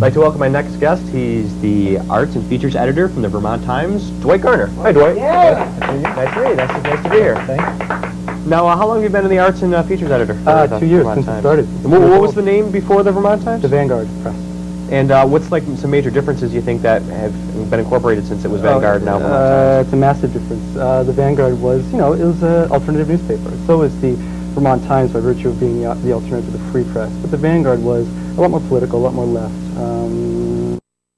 like to welcome my next guest. He's the Arts and Features Editor from the Vermont Times, Dwight Garner. Hi, Dwight. Yeah. Nice to meet you. Nice to be here. Thanks. Now, how long have you been in the Arts and Features Editor? 2 years since it started. What was the name before the Vermont Times? The Vanguard Press. And what's like some major differences you think that have been incorporated since it was Vanguard now Vermont Times? It's a massive difference. The Vanguard was, it was an alternative newspaper. So was the Vermont Times by virtue of being the alternative to the Free Press. But the Vanguard was a lot more political, a lot more left.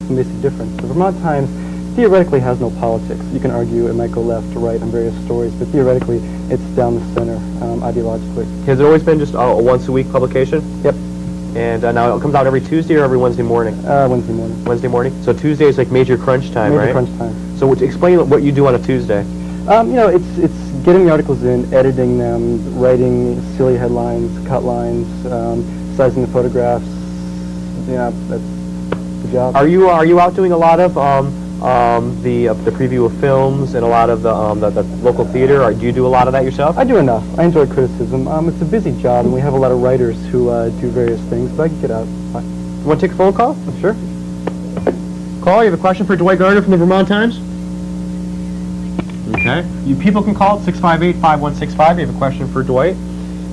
Some basic difference. The Vermont Times theoretically has no politics. You can argue it might go left or right on various stories, but theoretically it's down the center ideologically. Has it always been just a once-a-week publication? Yep. And now it comes out every Tuesday or every Wednesday morning? Wednesday morning. Wednesday morning? So Tuesday is like major crunch time, Major right? crunch time. So explain what you do on a Tuesday. It's getting the articles in, editing them, writing silly headlines, cut lines, sizing the photographs. Yeah, that's the job. Are you out doing a lot of the preview of films and a lot of the local theater? Or do you do a lot of that yourself? I do enough. I enjoy criticism. It's a busy job, and we have a lot of writers who do various things, but I can get out. You want to take a phone call? Sure. Call. You have a question for Dwight Garner from the Vermont Times? Okay. You people can call at 658-5165. You have a question for Dwight.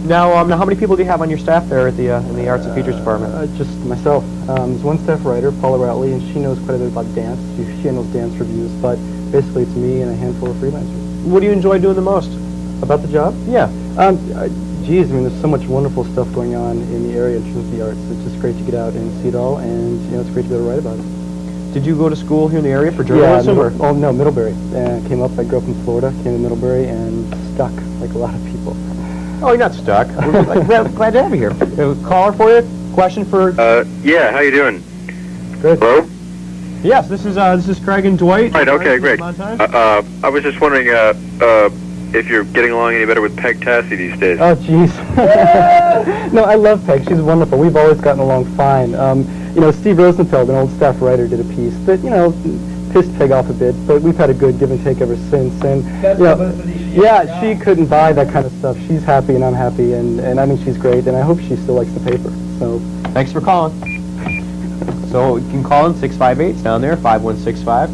Now, how many people do you have on your staff there at the in the Arts and Features Department? Just myself. There's one staff writer, Paula Routley, and she knows quite a bit about dance. She handles dance reviews, but basically it's me and a handful of freelancers. What do you enjoy doing the most? About the job? Yeah. Geez, there's so much wonderful stuff going on in the area in terms of the arts. It's just great to get out and see it all, and it's great to be able to write about it. Did you go to school here in the area for journalism? Yeah, no, Middlebury. I grew up in Florida, came to Middlebury, and stuck like a lot of people. Oh, you're not stuck. We're glad to have you here. A caller for you? Question for... Yeah, how you doing? Good. Hello? Yes, this is Craig and Dwight. Right, okay, great. I was just wondering if you're getting along any better with Peg Tassi these days. Oh, jeez. No, I love Peg. She's wonderful. We've always gotten along fine. Steve Rosenfeld, an old staff writer, did a piece that, pissed Peg off a bit, but we've had a good give and take ever since. And, yeah, she couldn't buy that kind of stuff. She's happy and I'm happy, and I think she's great, and I hope she still likes the paper. So, thanks for calling. So you can call in 658, down there, 5165.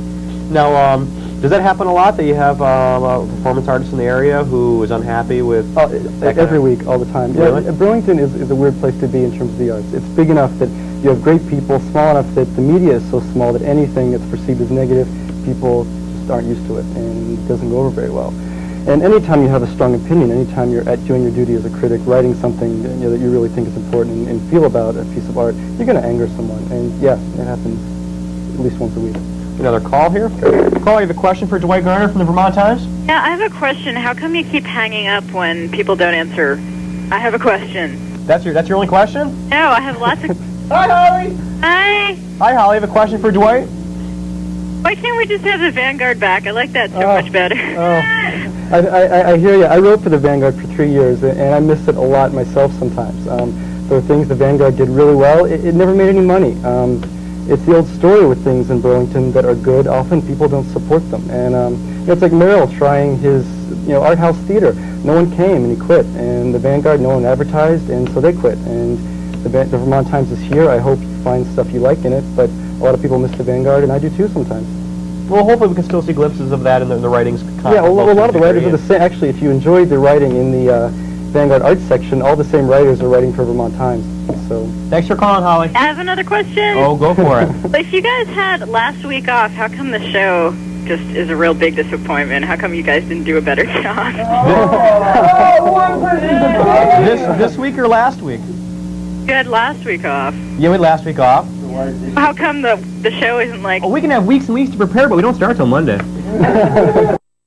Now, does that happen a lot, that you have a performance artist in the area who is unhappy with... every week, all the time. Really? Yeah, Burlington is a weird place to be in terms of the arts. It's big enough that you have great people, small enough that the media is so small that anything that's perceived as negative, people just aren't used to it, and it doesn't go over very well. And anytime you have a strong opinion, anytime you're doing your duty as a critic, writing something that you really think is important and feel about a piece of art, you're going to anger someone. And yeah, it happens at least once a week. Another call here. Call, you have a question for Dwight Garner from the Vermont Times? Yeah, I have a question. How come you keep hanging up when people don't answer? I have a question. That's your only question? No, I have lots of... Hi, Holly! Hi! Hi, Holly. You have a question for Dwight? Why can't we just have the Vanguard back? I like that so much better. I hear you. I wrote for the Vanguard for 3 years, and I miss it a lot myself sometimes. There were things the Vanguard did really well. It never made any money. It's the old story with things in Burlington that are good. Often people don't support them. And it's like Merrill trying his art house theater. No one came, and he quit. And the Vanguard, no one advertised, and so they quit. And the Vermont Times is here. I hope you find stuff you like in it, but a lot of people miss the Vanguard, and I do too sometimes. Well, hopefully we can still see glimpses of that in the writings. Yeah, well, a lot of the writers are the same. Actually, if you enjoyed the writing in the Vanguard Arts section, all the same writers are writing for Vermont Times. So thanks for calling, Holly. I have another question. Oh, go for it. If you guys had last week off, how come the show just is a real big disappointment? How come you guys didn't do a better job? This week or last week? You had last week off. Yeah, we had last week off. How come the show isn't like... Oh, we can have weeks and weeks to prepare, but we don't start till Monday.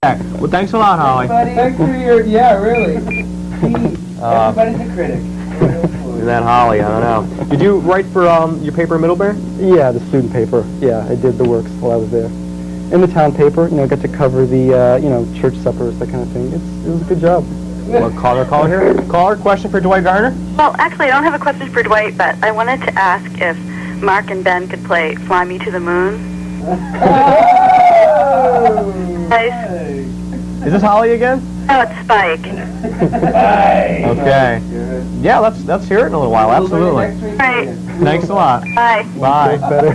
Well, thanks a lot, Holly. Thanks for your... Yeah, really. Everybody's a critic. Isn't that Holly? I don't know. Did you write for your paper in Middlebury? Yeah, the student paper. Yeah, I did the works while I was there. In the town paper, got to cover the, church suppers, that kind of thing. It was a good job. Well, caller here. Caller, question for Dwight Garner? Well, actually, I don't have a question for Dwight, but I wanted to ask if Mark and Ben could play Fly Me to the Moon. Oh! Nice. Is this Holly again? No, it's Spike. Okay. Yeah, let's hear it in a little while. Absolutely. Right. Thanks a lot. Bye. Bye. Better.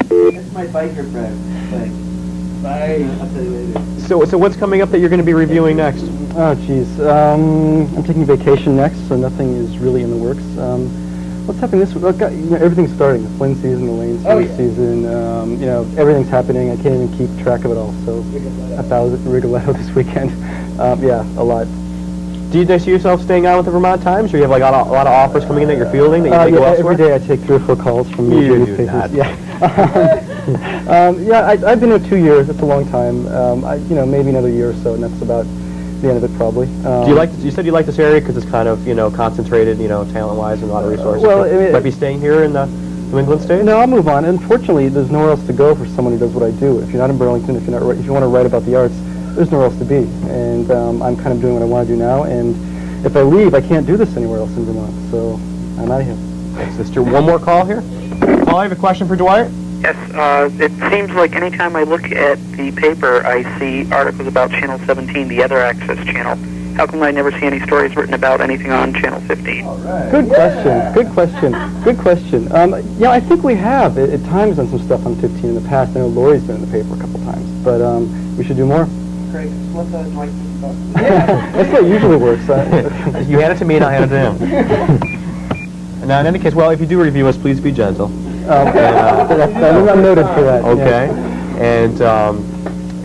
It's my biker friend. Bye. I'll tell you later. So what's coming up that you're going to be reviewing next? Oh, geez. I'm taking vacation next, so nothing is really in the works. What's happening this week? Well, everything's starting. The Flynn season, the Lane season. Everything's happening. I can't even keep track of it all. So, Rigoletto this weekend. Yeah, a lot. Do you see yourself staying on with the Vermont Times, or you have like a lot of offers coming in that you're fielding that you may go elsewhere? Every day I take 3 or 4 calls from major You do newspapers. not. Yeah. I've been here 2 years. That's a long time. Maybe another year or so, and that's about the end of it probably. Do you like? You said you like this area because it's kind of concentrated, talent-wise, and a lot of resources. Well, So might be staying here in the New England states. No, I'll move on. Unfortunately, there's nowhere else to go for someone who does what I do. If you're not in Burlington, if you want to write about the arts, there's nowhere else to be. And I'm kind of doing what I want to do now. And if I leave, I can't do this anywhere else in Vermont. So I'm out of here. Thanks, sister. One more call here. Paul, I have a question for Dwight. Yes, it seems like anytime I look at the paper, I see articles about Channel 17, the other access channel. How come I never see any stories written about anything on Channel 15? All right. Good question. Good question. Good question. I think we have at times done some stuff on 15 in the past. I know Lori's been in the paper a couple times, but we should do more. Craig, what's Dwight about? That's what usually works. You hand it to me, and I hand it to him. Now, in any case, well, if you do review us, please be gentle. I'm noted for that. Okay. Yeah. And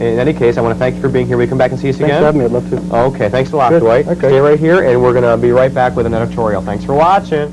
in any case, I want to thank you for being here. Will you come back and see us Thanks again? for having me. I'd love to. Okay, thanks a lot, Good. Dwight. Okay. Stay right here, and we're going to be right back with an editorial. Thanks for watching.